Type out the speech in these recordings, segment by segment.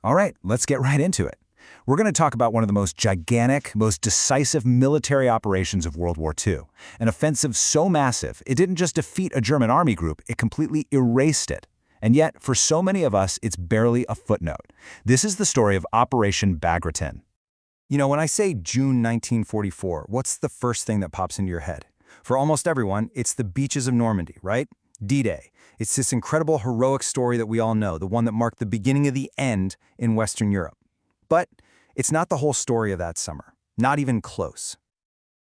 All right, let's get right into it. We're going to talk about one of the most gigantic, most decisive military operations of World War II. An offensive so massive, it didn't just defeat a German army group, it completely erased it. And yet, for so many of us, it's barely a footnote. This is the story of Operation Bagration. You know, when I say June 1944, what's the first thing that pops into your head? For almost everyone, it's the beaches of Normandy, right? D-Day. It's this incredible heroic story that we all know, the one that marked the beginning of the end in Western Europe. But it's not the whole story of that summer, not even close.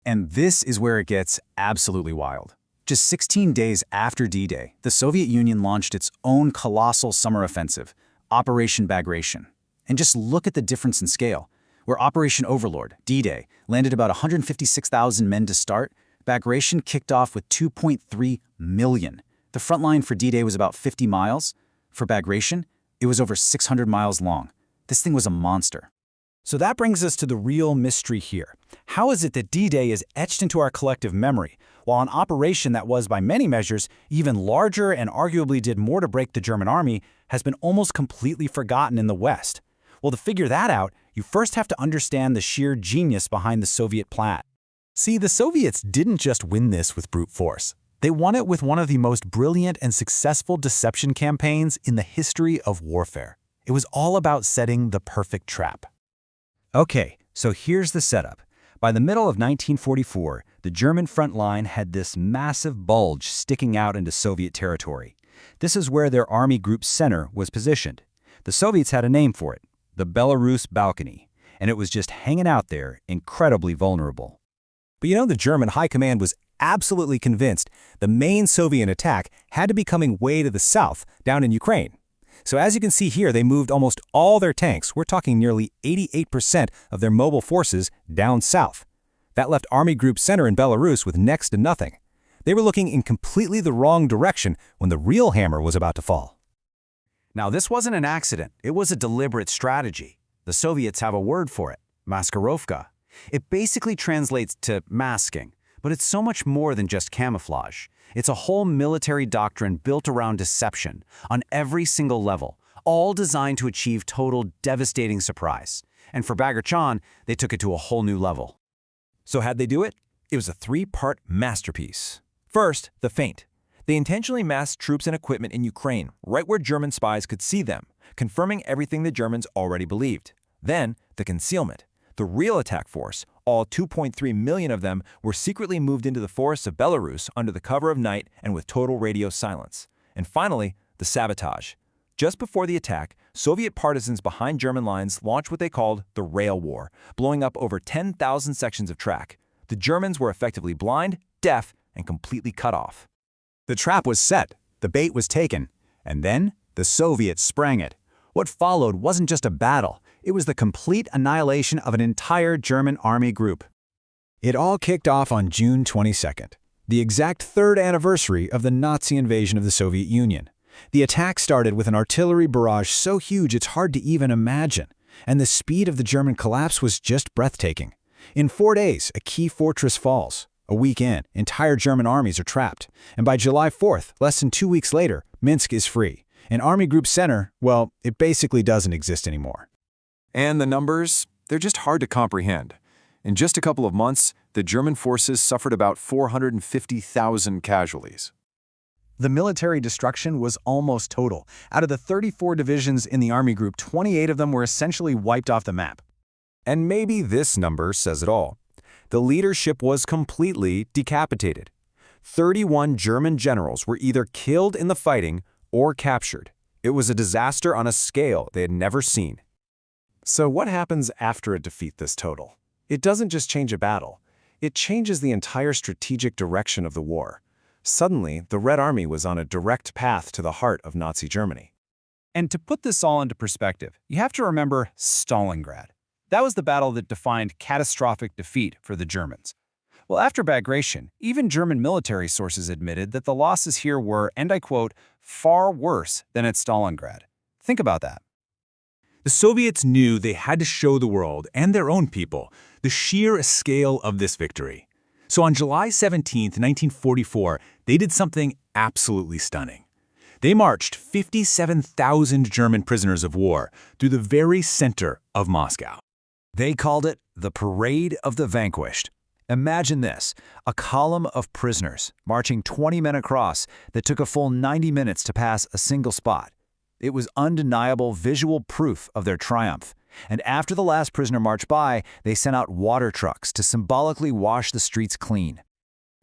And this is where it gets absolutely wild. Just 16 days after D-Day, the Soviet Union launched its own colossal summer offensive, Operation Bagration. And just look at the difference in scale. Where Operation Overlord, D-Day, landed about 156,000 men to start, Bagration kicked off with 2.3 million. The front line for D-Day was about 50 miles. For Bagration, it was over 600 miles long. This thing was a monster. So that brings us to the real mystery here. How is it that D-Day is etched into our collective memory, while an operation that was, by many measures, even larger and arguably did more to break the German army, has been almost completely forgotten in the West? Well, to figure that out, you first have to understand the sheer genius behind the Soviet plan. See, the Soviets didn't just win this with brute force. They won it with one of the most brilliant and successful deception campaigns in the history of warfare. It was all about setting the perfect trap. Okay, so here's the setup. By the middle of 1944, the German front line had this massive bulge sticking out into Soviet territory. This is where their army group's center was positioned. The Soviets had a name for it, the Belarus Balcony, and it was just hanging out there, incredibly vulnerable. But you know, the German high command was absolutely convinced the main Soviet attack had to be coming way to the south, down in Ukraine. So as you can see here, they moved almost all their tanks, we're talking nearly 88% of their mobile forces, down south. That left Army Group Center in Belarus with next to nothing. They were looking in completely the wrong direction when the real hammer was about to fall. Now, this wasn't an accident. It was a deliberate strategy. The Soviets have a word for it, maskirovka. It basically translates to masking, but it's so much more than just camouflage. It's a whole military doctrine built around deception on every single level, all designed to achieve total devastating surprise. And for Bagration, they took it to a whole new level. So how'd they do it? It was a three-part masterpiece. First, the feint. They intentionally massed troops and equipment in Ukraine, right where German spies could see them, confirming everything the Germans already believed. Then, the concealment. The real attack force, all 2.3 million of them, were secretly moved into the forests of Belarus under the cover of night and with total radio silence. And finally, the sabotage. Just before the attack, Soviet partisans behind German lines launched what they called the Rail War, blowing up over 10,000 sections of track. The Germans were effectively blind, deaf, and completely cut off. The trap was set, the bait was taken, and then the Soviets sprang it. What followed wasn't just a battle, it was the complete annihilation of an entire German army group. It all kicked off on June 22nd, the exact third anniversary of the Nazi invasion of the Soviet Union. The attack started with an artillery barrage so huge it's hard to even imagine, and the speed of the German collapse was just breathtaking. In 4 days, a key fortress falls. A week in, entire German armies are trapped, and by July 4th, less than 2 weeks later, Minsk is free. And Army Group Center, well, it basically doesn't exist anymore. And the numbers, they're just hard to comprehend. In just a couple of months, the German forces suffered about 450,000 casualties. The military destruction was almost total. Out of the 34 divisions in the Army Group, 28 of them were essentially wiped off the map. And maybe this number says it all. The leadership was completely decapitated. 31 German generals were either killed in the fighting or captured. It was a disaster on a scale they had never seen. So what happens after a defeat this total? It doesn't just change a battle. It changes the entire strategic direction of the war. Suddenly, the Red Army was on a direct path to the heart of Nazi Germany. And to put this all into perspective, you have to remember Stalingrad. That was the battle that defined catastrophic defeat for the Germans. Well, after Bagration, even German military sources admitted that the losses here were, and I quote, far worse than at Stalingrad. Think about that. The Soviets knew they had to show the world and their own people the sheer scale of this victory. So on July 17, 1944, they did something absolutely stunning. They marched 57,000 German prisoners of war through the very center of Moscow. They called it the Parade of the Vanquished. Imagine this, a column of prisoners marching 20 men across that took a full 90 minutes to pass a single spot. It was undeniable visual proof of their triumph. And after the last prisoner marched by, they sent out water trucks to symbolically wash the streets clean.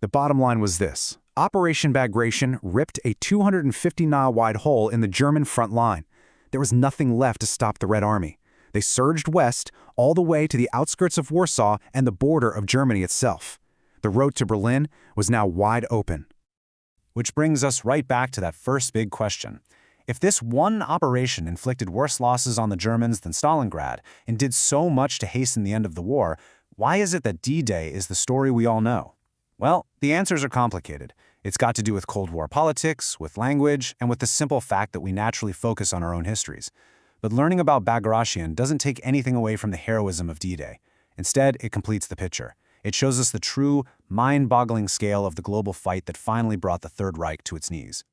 The bottom line was this. Operation Bagration ripped a 250-mile-wide hole in the German front line. There was nothing left to stop the Red Army. They surged west, all the way to the outskirts of Warsaw and the border of Germany itself. The road to Berlin was now wide open. Which brings us right back to that first big question. If this one operation inflicted worse losses on the Germans than Stalingrad and did so much to hasten the end of the war, why is it that D-Day is the story we all know? Well, the answers are complicated. It's got to do with Cold War politics, with language, and with the simple fact that we naturally focus on our own histories. But learning about Bagration doesn't take anything away from the heroism of D-Day. Instead, it completes the picture. It shows us the true, mind-boggling scale of the global fight that finally brought the Third Reich to its knees.